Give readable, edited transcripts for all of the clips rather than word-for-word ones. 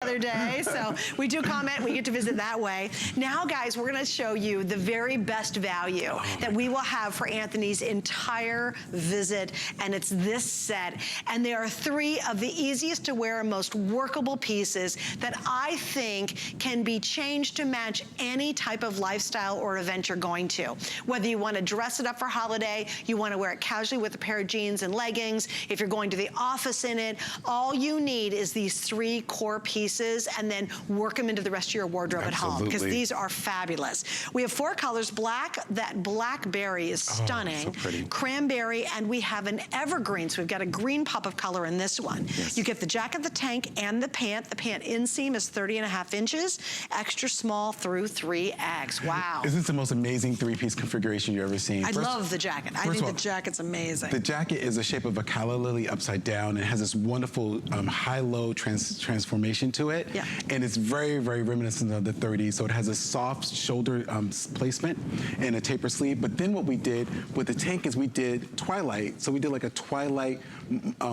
other day, so we do comment, we get to visit that way. Now guys, we're gonna show you the very best value that we will have for Anthony's entire visit, and it's this set. And there are 3 of the easiest to wear and most workable pieces that I think can be changed to match any type of lifestyle or event you're going to. Whether you wanna dress it up for holiday, you wanna wear it casually with a pair of jeans and leggings, if you're going to the office in it, all you need is these 3 core pieces and then work them into the rest of your wardrobe at home, because these are fabulous. We have 4 colors. Black, that blackberry is stunning. So pretty. Cranberry, and we have an evergreen, so we've got a green pop of color in this one. Yes. You get the jacket, the tank, and the pant. The pant inseam is 30.5 inches, extra small through 3X. Wow. Is this the most amazing 3-piece configuration you've ever seen? I love the jacket. I think the jacket's amazing. The jacket is the shape of a calla lily upside down. It has this wonderful high-low transformation to it. Yeah. And it's very, very reminiscent of the 30s. So it has a soft shoulder placement and a taper sleeve. But then what we did with the tank is we did twilight. So we did like a twilight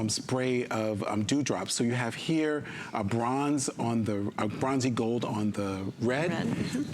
spray of dewdrops. So you have here a bronze on the, bronzy gold on the red.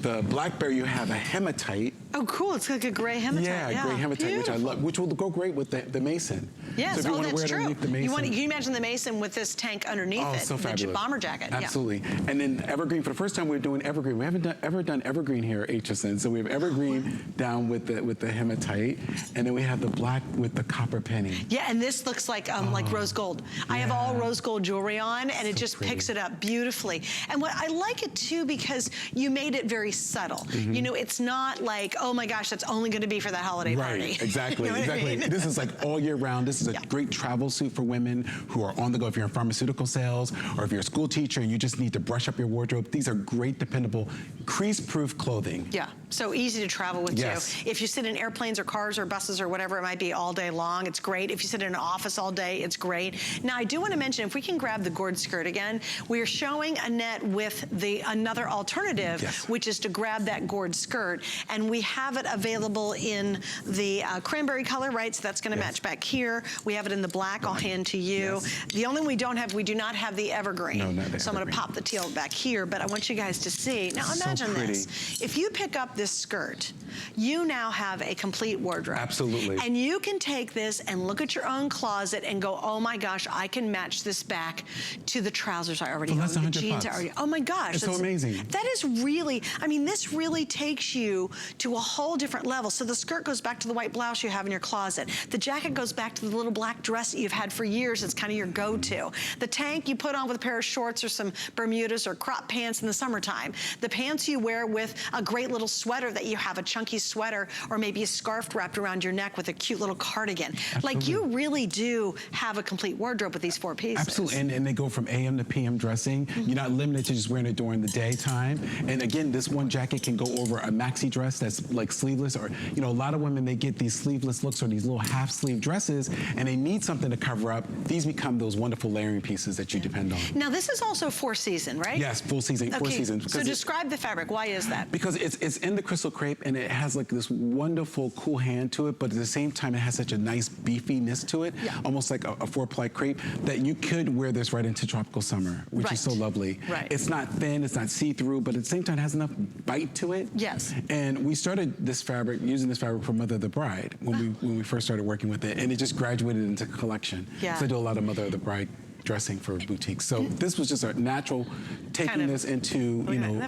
The blackberry, you have a hematite. Oh, cool. It's like a gray hematite. Yeah, gray hematite, beautiful. which I love, which will go great with the mason. Yes, so if you that's wear true. It underneath the mason, can you imagine the mason with this tank underneath it? So fabulous. The bomber jacket. Absolutely. And then evergreen, for the first time we're doing evergreen. We haven't ever done evergreen here at HSN. So we have evergreen down with the hematite, and then we have the black with the copper penny. Yeah, and this looks like rose gold. I have all rose gold jewelry on, and it just picks it up beautifully. And what I like it too, because you made it very subtle. You know, it's not like, oh my gosh, that's only going to be for that holiday party. Right, exactly, You know what I exactly. mean? This is like all year round. This is a great travel suit for women who are on the go. If you're in pharmaceutical sales, or if you're a school teacher and you just need to brush up your wardrobe, these are great, dependable, crease-proof clothing. Yeah, so easy to travel with too. Yes. If you sit in airplanes or cars or buses or whatever it might be all day long, it's great. If you sit in an office all day, it's great. Now, I do want to mention, if we can grab the gourd skirt again, we are showing Annette with another alternative, which is to grab that gourd skirt, and we have it available in the cranberry color, right? So that's going to match back here. We have it in the black. I'll hand to you. The only one we do not have the evergreen. No, not the so I'm going to pop the teal back here, but I want you guys to see. Now imagine this. If you pick up this skirt, you now have a complete wardrobe. Absolutely. And you can take this and look at your own closet and go, oh my gosh, I can match this back to the trousers I already own, the jeans I already, oh my gosh. It's so amazing. That is really, I mean, this really takes you to a whole different level. So the skirt goes back to the white blouse you have in your closet. The jacket goes back to the little black dress that you've had for years. It's kind of your go-to. The tank you put on with a pair of shorts or some Bermudas or crop pants in the summertime. The pants you wear with a great little sweater that you have, a chunky sweater, or maybe a scarf wrapped around your neck with a cute little cardigan. Absolutely. Like, you really do have a complete wardrobe with these 4 pieces. Absolutely, and they go from AM to PM dressing. You're not limited to just wearing it during the daytime. And again, this one jacket can go over a maxi dress that's like sleeveless, or, you know, a lot of women, they get these sleeveless looks or these little half sleeve dresses, and they need something to cover up. These become those wonderful layering pieces that you depend on. Now, this is also 4 season, right? Yes, full season, 4 seasons. So describe the fabric. Why is that? Because it's in the crystal crepe, and it has like this wonderful cool hand to it, but at the same time it has such a nice beefiness to it, almost like a 4-ply crepe, that you could wear this right into tropical summer, which is so lovely. It's not thin, it's not see-through, but at the same time it has enough bite to it. Yes. And we started this fabric, using this fabric for Mother of the Bride when we first started working with it, and it just graduated into collection. So I do a lot of Mother of the Bride dressing for boutiques. So this was just a natural taking this into, you know,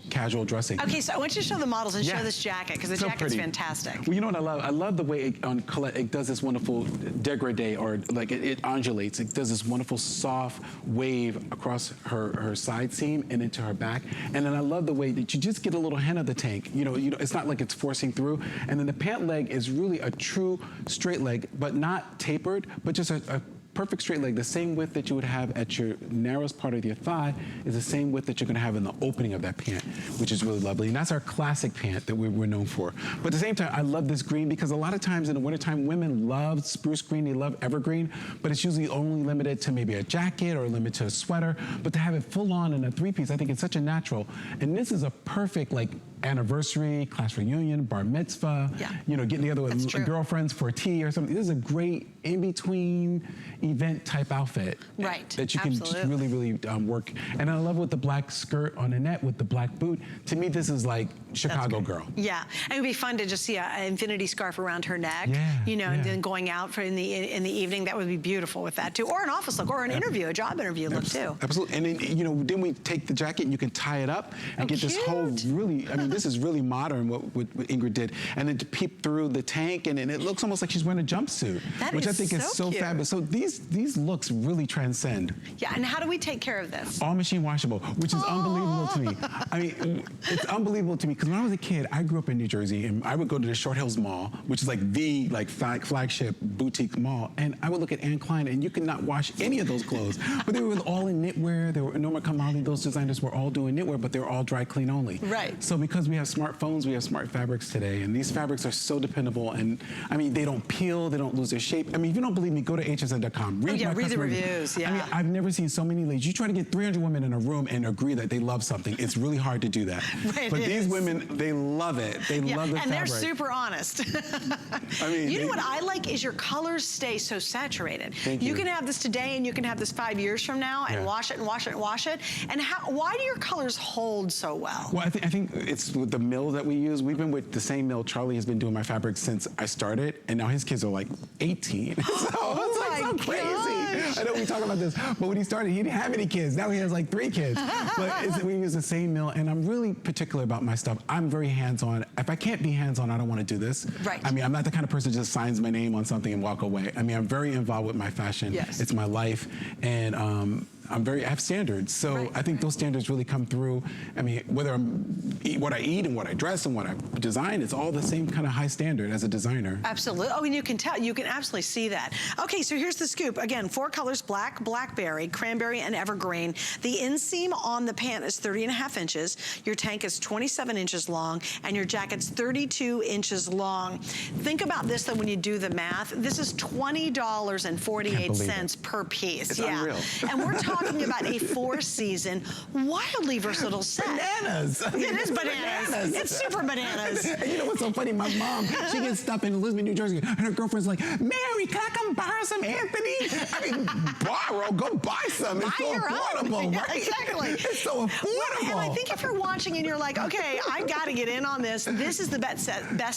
casual dressing. Okay, so I want you to show the models and show this jacket, because the jacket's fantastic. Well, you know what I love? I love the way it, on Colette, it does this wonderful dégradé, or like it undulates. It does this wonderful soft wave across her side seam and into her back. And then I love the way that you just get a little hint of the tank. You know, it's not like it's forcing through. And then the pant leg is really a true straight leg, but not tapered, but just a perfect straight leg. The same width that you would have at your narrowest part of your thigh is the same width that you're gonna have in the opening of that pant, which is really lovely. And that's our classic pant that we're known for. But at the same time, I love this green, because a lot of times in the wintertime, women love spruce green, they love evergreen, but it's usually only limited to maybe a jacket or limited to a sweater. But to have it full on in a 3-piece, I think it's such a natural. And this is a perfect, like, anniversary, class reunion, bar mitzvah, you know, getting together with girlfriends for tea or something. This is a great in-between, you event type outfit. Right, That you can just absolutely. really work. And I love with the black skirt on the net with the black boot. To me, this is like Chicago girl. Yeah, and it'd be fun to just see an infinity scarf around her neck, Yeah, you know, yeah. and then going out in the evening. That would be beautiful with that too, or an office look, or an interview, a job interview look too. Absolutely, and then, you know, then we take the jacket and you can tie it up and get this whole really, I mean, this is really modern what Ingrid did, and then to peep through the tank, and it looks almost like she's wearing a jumpsuit, which I think is so cute. fabulous. So these looks really transcend. Yeah, and how do we take care of this? All machine washable, which is unbelievable to me. I mean, it's unbelievable to me because when I was a kid, I grew up in New Jersey, and I would go to the Short Hills Mall, which is like the flagship boutique mall, and I would look at Anne Klein, and you could not wash any of those clothes. But they were all in knitwear. They were Norma Kamali. Those designers were all doing knitwear, but they were all dry clean only. Right. So because we have smartphones, we have smart fabrics today, and these fabrics are so dependable. And I mean, they don't peel, they don't lose their shape. I mean, if you don't believe me, go to hsn.com. Read the reviews. Yeah. I mean, I've never seen so many ladies. You try to get 300 women in a room and agree that they love something. It's really hard to do that. Right, but these women, they love it. They love the fabric. And they're super honest. I mean, you know what I like is your colors stay so saturated. Thank you. You can have this today and you can have this 5 years from now and wash it and wash it and wash it. And why do your colors hold so well? Well, I think it's with the mill that we use. We've been with the same mill. Charlie has been doing my fabric since I started, and now his kids are like 18. So it's like so crazy. Gosh. I know we talk about this, but when he started, he didn't have any kids. Now he has like 3 kids. But we use the same mill, and I'm really particular about my stuff. I'm very hands-on. If I can't be hands-on, I don't want to do this. Right. I mean, I'm not the kind of person who just signs my name on something and walk away. I mean, I'm very involved with my fashion. Yes. It's my life, and I have standards. So I think those standards really come through. I mean, whether what I eat and what I dress and what I design, it's all the same kind of high standard as a designer. Absolutely. Oh, and you can tell, you can absolutely see that. Okay, so here's the scoop. Again, 4 colors: black, blackberry, cranberry, and evergreen. The inseam on the pant is 30.5 inches. Your tank is 27 inches long, and your jacket's 32 inches long. Think about this though when you do the math. This is $20.48 per piece. It's unreal. And we're talking about a 4-season, wildly versatile set. Bananas. It is bananas. It's super bananas. And you know what's so funny? My mom, she gets stuff in Elizabeth, New Jersey, and her girlfriend's like, Mary, can I come borrow some Anthony? I mean, borrow, go buy some. It's so affordable, right? Exactly. It's so affordable. And I think if you're watching and you're like, okay, I got to get in on this, this is the best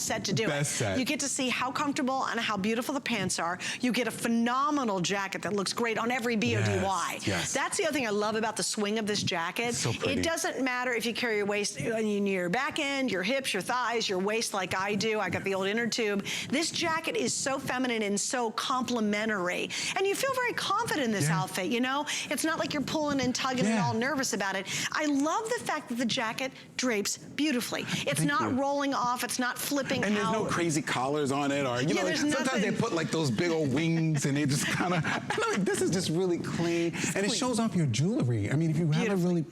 set to do it. Set. You get to see how comfortable and how beautiful the pants are. You get a phenomenal jacket that looks great on every BODY. Yes. That's the other thing I love about the swing of this jacket. So pretty. It doesn't matter if you carry your waist, your back end, your hips, your thighs, your waist like I do. I got the old inner tube. This jacket is so feminine and so complimentary. And you feel very confident in this outfit, you know? It's not like you're pulling and tugging and all nervous about it. I love the fact that the jacket drapes beautifully. It's not rolling off. It's not flipping out. And there's no crazy collars on it, or, you know, like, sometimes they put like those big old wings and they just kind of, like, this is just really clean. And it shows off your jewelry. I mean, if you have a really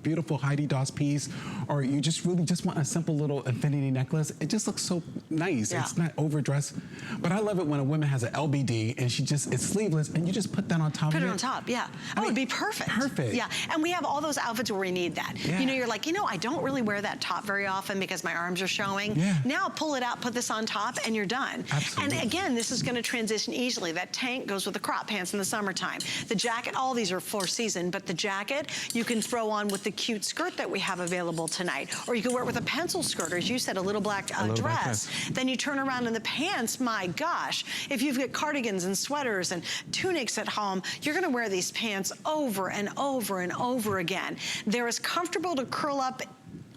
beautiful Heidi Daus piece, or you just really want a simple little infinity necklace, it just looks so nice. Yeah. It's not overdressed. But I love it when a woman has an LBD and it's sleeveless, and you just put that on top of it. Put it on top, yeah. Oh, it'd be perfect. Perfect. Yeah, and we have all those outfits where we need that. Yeah. You know, you're like, you know, I don't really wear that top very often because my arms are showing. Yeah. Now pull it out, put this on top, and you're done. Absolutely. And again, this is going to transition easily. That tank goes with the crop pants in the summertime. The jacket, all these are 4-season, but the jacket you can throw on with the cute skirt that we have available tonight. Or you can wear it with a pencil skirt, or as you said, a little black dress. Then you turn around in the pants, my gosh. If you've got cardigans and sweaters and tunics at home, you're gonna wear these pants over and over and over again. They're as comfortable to curl up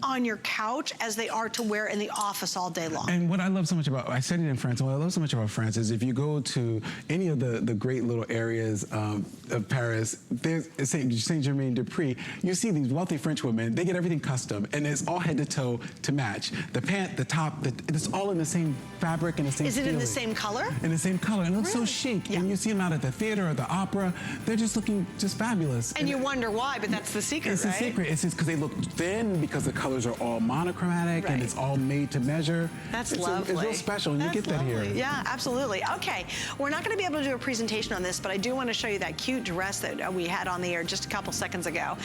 on your couch as they are to wear in the office all day long. And what I love so much about, I studied in France, and what I love so much about France is if you go to any of the great little areas of Paris, there's Saint-Germain-des-Prés, you see these wealthy French women, they get everything custom, and it's all head to toe to match. The pant, the top, it's all in the same fabric and the same feeling. Is it in the same color? In the same color, and it looks so chic. Yeah. And you see them out at the theater or the opera, they're just looking just fabulous. And you wonder why, but that's the secret, It's the secret. It's just because they look thin, because the colors are all monochromatic, and it's all made to measure. That's lovely. It's real special, and you get that here. Yeah, absolutely. Okay, we're not going to be able to do a presentation on this, but I do want to show you that cute dress that we had on the air just a couple seconds ago.